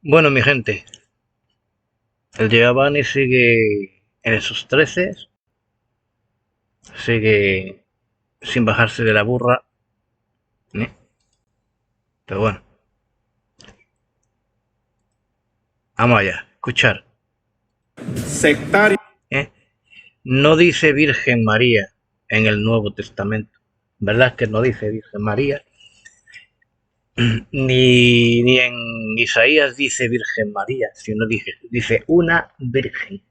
Bueno, mi gente, el Giovanni sigue en esos 13, sigue sin bajarse de la burra, ¿eh? Pero bueno, vamos allá, escuchar. Sectario. ¿Eh? No dice Virgen María en el Nuevo Testamento, ¿verdad que no dice Virgen María? Ni en Isaías dice Virgen María, sino dice una virgen.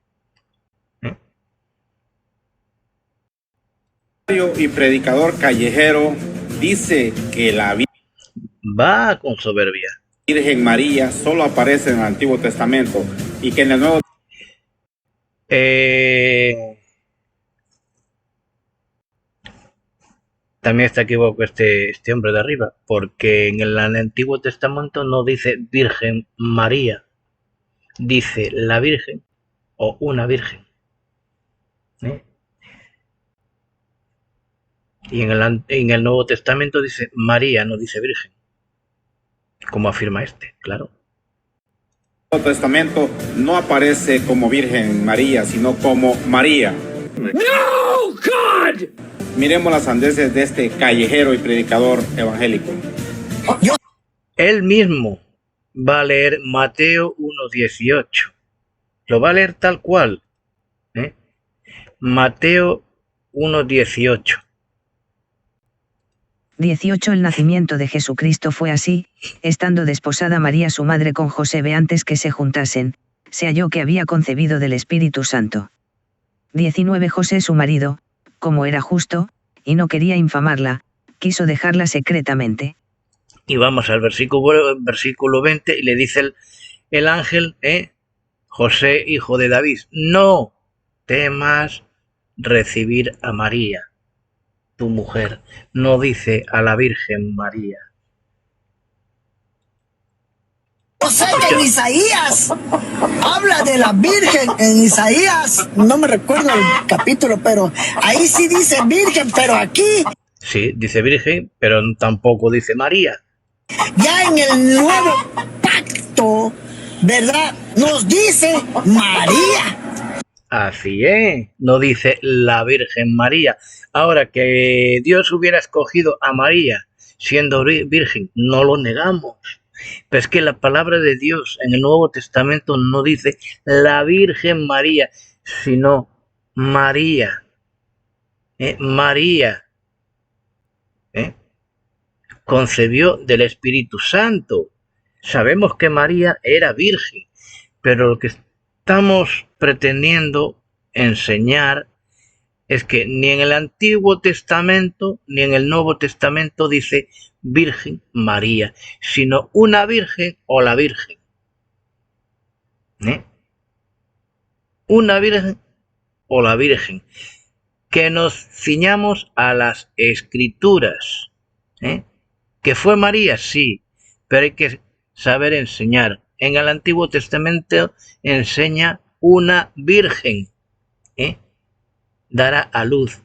Y predicador callejero dice que la Va con soberbia. Virgen María solo aparece en el Antiguo Testamento y que en el Nuevo También está equivocado este hombre de arriba, porque en el Antiguo Testamento no dice Virgen María, dice la Virgen o una Virgen. Y en el Nuevo Testamento dice María, no dice Virgen, como afirma este, claro. Nuevo Testamento no aparece como Virgen María, sino como María. No, God! Miremos las sandeces de este callejero y predicador evangélico. Él mismo va a leer Mateo 1:18. Lo va a leer tal cual. Mateo 1:18. 18. El nacimiento de Jesucristo fue así: estando desposada María su madre con José antes que se juntasen, se halló que había concebido del Espíritu Santo. 19. José su marido, como era justo, y no quería infamarla, quiso dejarla secretamente. Y vamos al versículo 20 y le dice el ángel, José, hijo de David, no temas recibir a María, tu mujer. No dice a la Virgen María. Yo sé que en Isaías habla de la Virgen, en Isaías, no me recuerdo el capítulo, pero ahí sí dice Virgen, pero aquí... Sí, dice Virgen, pero tampoco dice María. Ya en el nuevo pacto, ¿verdad? Nos dice María. Así es, no dice la Virgen María. Ahora, que Dios hubiera escogido a María siendo virgen, no lo negamos. Pero es que la palabra de Dios en el Nuevo Testamento no dice la Virgen María, sino María. María concebió del Espíritu Santo. Sabemos que María era virgen, pero lo que estamos pretendiendo enseñar es que ni en el Antiguo Testamento ni en el Nuevo Testamento dice Virgen María, sino una virgen o la Virgen. Una virgen o la Virgen. Que nos ciñamos a las Escrituras. ¿Que fue María? Sí, pero hay que saber enseñar. En el Antiguo Testamento enseña una virgen, dará a luz.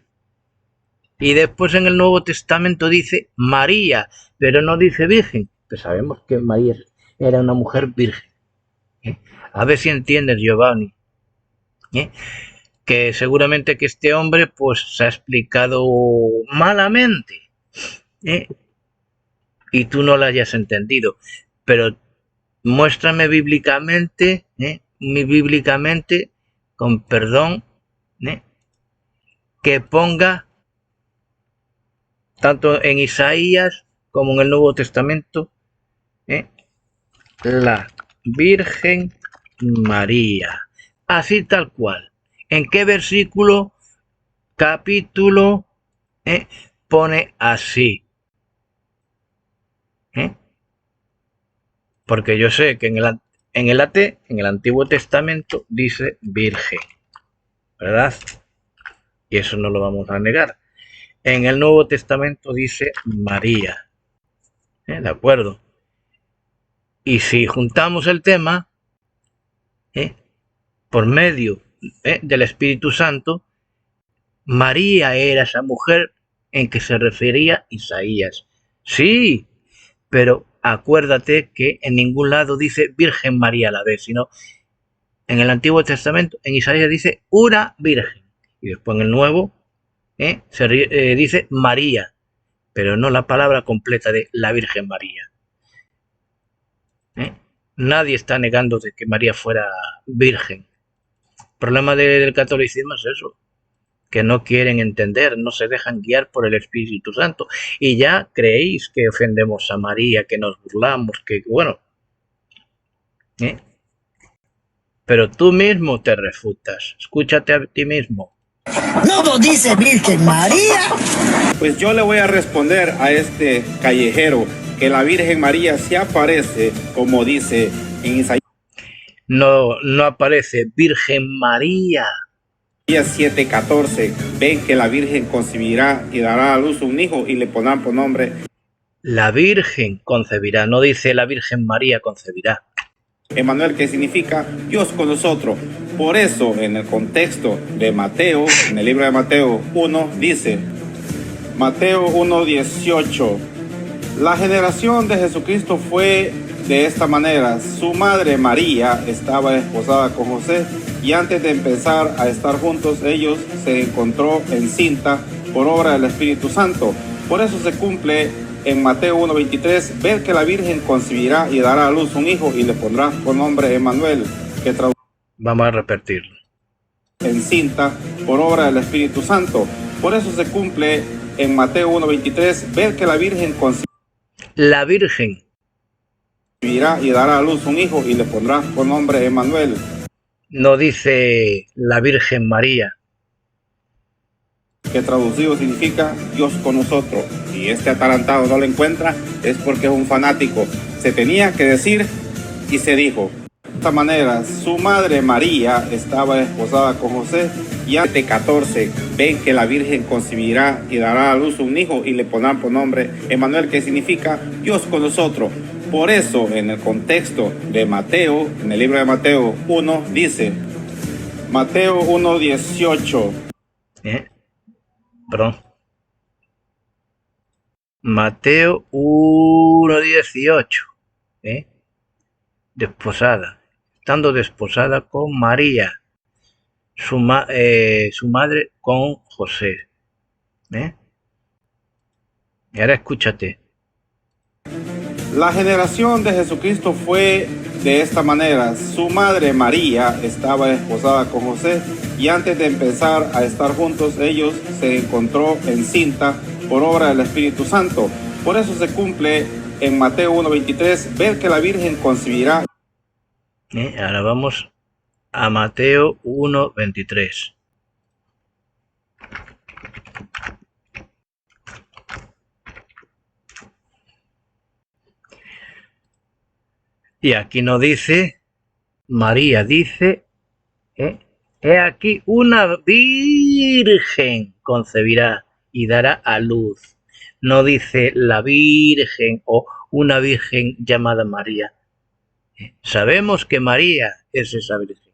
Y después en el Nuevo Testamento dice María, pero no dice virgen. Pues sabemos que María era una mujer virgen. A ver si entiendes, Giovanni. Que seguramente que este hombre pues se ha explicado malamente. Y tú no lo hayas entendido, pero muéstrame bíblicamente, con perdón, que ponga tanto en Isaías como en el Nuevo Testamento la Virgen María, así tal cual. ¿En qué versículo, capítulo pone así? Porque yo sé que en el Antiguo Testamento dice Virgen, ¿verdad? Y eso no lo vamos a negar. En el Nuevo Testamento dice María, ¿de acuerdo? Y si juntamos el tema, por medio del Espíritu Santo, María era esa mujer en que se refería Isaías. Sí, pero acuérdate que en ningún lado dice Virgen María a la vez, sino en el Antiguo Testamento, en Isaías dice una virgen, y después en el Nuevo dice María, pero no la palabra completa de la Virgen María. Nadie está negando de que María fuera virgen. El problema del catolicismo es eso, que no quieren entender, no se dejan guiar por el Espíritu Santo, y ya creéis que ofendemos a María, que nos burlamos, que bueno, pero tú mismo te refutas, escúchate a ti mismo. No dice Virgen María. Pues yo le voy a responder a este callejero que la Virgen María se aparece, como dice en Isaías. No aparece Virgen María. 7:14, ven que la Virgen concebirá y dará a luz un hijo y le pondrán por nombre. La Virgen concebirá, no dice la Virgen María concebirá. Emmanuel, que significa Dios con nosotros. Por eso, en el contexto de Mateo, en el libro de Mateo 1, dice, Mateo 1:18, la generación de Jesucristo fue de esta manera. Su madre María estaba desposada con José y antes de empezar a estar juntos, ellos se encontró encinta por obra del Espíritu Santo. Por eso se cumple en Mateo 1:23, ver que la Virgen concebirá y dará a luz un hijo y le pondrá por nombre Emmanuel, que vamos a repetirlo. Encinta por obra del Espíritu Santo. Por eso se cumple en Mateo 1:23, ver que la Virgen concebirá. La Virgen concebirá y dará a luz un hijo y le pondrá por nombre Emmanuel. No dice la Virgen María, que traducido significa Dios con nosotros. Si este atarantado no lo encuentra, es porque es un fanático. Se tenía que decir y se dijo. De esta manera, su madre María estaba desposada con José y antes de 14, ven que la Virgen concebirá y dará a luz un hijo y le pondrán por nombre Emmanuel, que significa Dios con nosotros. Por eso, en el contexto de Mateo, en el libro de Mateo 1, dice, Mateo 1:18. Perdón. Mateo 1:18. Desposada. Estando desposada con María, su madre con José. Y ahora escúchate. La generación de Jesucristo fue de esta manera. Su madre María estaba desposada con José y antes de empezar a estar juntos, ellos se encontró encinta por obra del Espíritu Santo. Por eso se cumple en Mateo 1:23, ver que la Virgen concebirá. Ahora vamos a Mateo 1:23. Y aquí no dice María, dice, he aquí una virgen concebirá y dará a luz. No dice la Virgen o una virgen llamada María. Sabemos que María es esa virgen,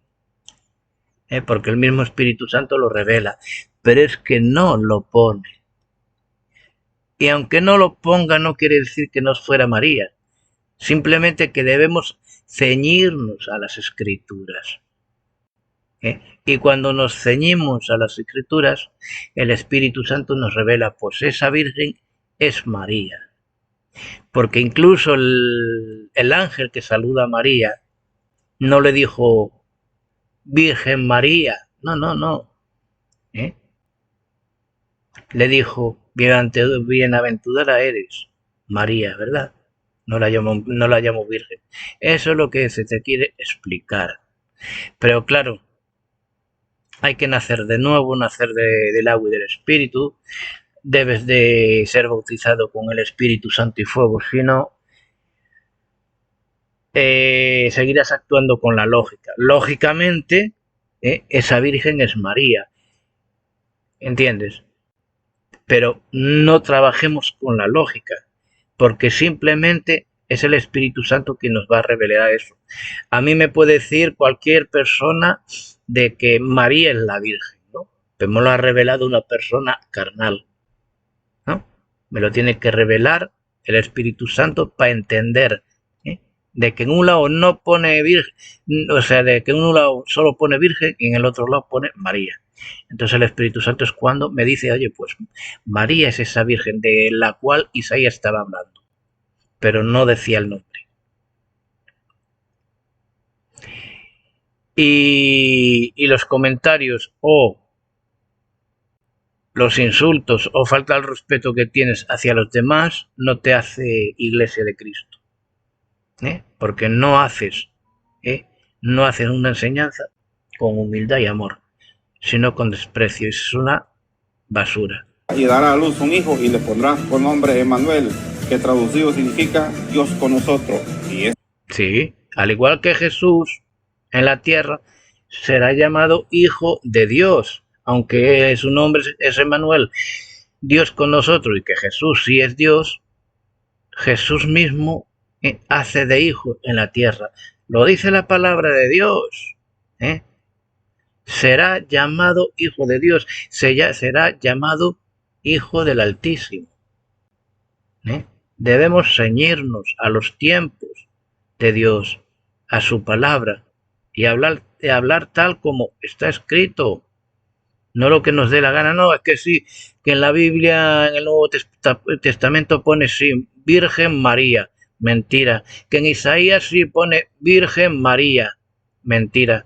porque el mismo Espíritu Santo lo revela, pero es que no lo pone. Y aunque no lo ponga, no quiere decir que no fuera María. Simplemente que debemos ceñirnos a las Escrituras. Y cuando nos ceñimos a las Escrituras, el Espíritu Santo nos revela, pues esa Virgen es María. Porque incluso el ángel que saluda a María no le dijo Virgen María. No. Le dijo, bienaventurada eres, María, ¿verdad? No la llamo virgen. Eso es lo que se te quiere explicar. Pero claro, hay que nacer de nuevo, nacer del agua y del Espíritu. Debes de ser bautizado con el Espíritu Santo y fuego, si no, seguirás actuando con la lógica. Lógicamente, esa virgen es María. ¿Entiendes? Pero no trabajemos con la lógica, porque simplemente es el Espíritu Santo quien nos va a revelar eso. A mí me puede decir cualquier persona de que María es la Virgen, ¿no? Pero me lo ha revelado una persona carnal, ¿no? Me lo tiene que revelar el Espíritu Santo para entender de que en un lado no pone virgen, o sea, de que en un lado solo pone virgen y en el otro lado pone María. Entonces el Espíritu Santo es cuando me dice, oye, pues María es esa virgen de la cual Isaías estaba hablando, pero no decía el nombre. Y los comentarios o los insultos o falta el respeto que tienes hacia los demás no te hace iglesia de Cristo. Porque no haces una enseñanza con humildad y amor, sino con desprecio. Es una basura. Y dará a luz un hijo y le pondrá por nombre Emmanuel, que traducido significa Dios con nosotros. Sí, al igual que Jesús en la tierra, será llamado Hijo de Dios, aunque su nombre es Emmanuel, Dios con nosotros, y que Jesús sí es Dios. Jesús mismo hace de hijo en la tierra. Lo dice la palabra de Dios. Será llamado Hijo de Dios, será llamado Hijo del Altísimo. Debemos ceñirnos a los tiempos de Dios, a su palabra, y hablar tal como está escrito, no lo que nos dé la gana. No, es que sí, que en la Biblia, en el Nuevo Testamento pone sí, Virgen María, mentira. Que en Isaías sí pone Virgen María, mentira.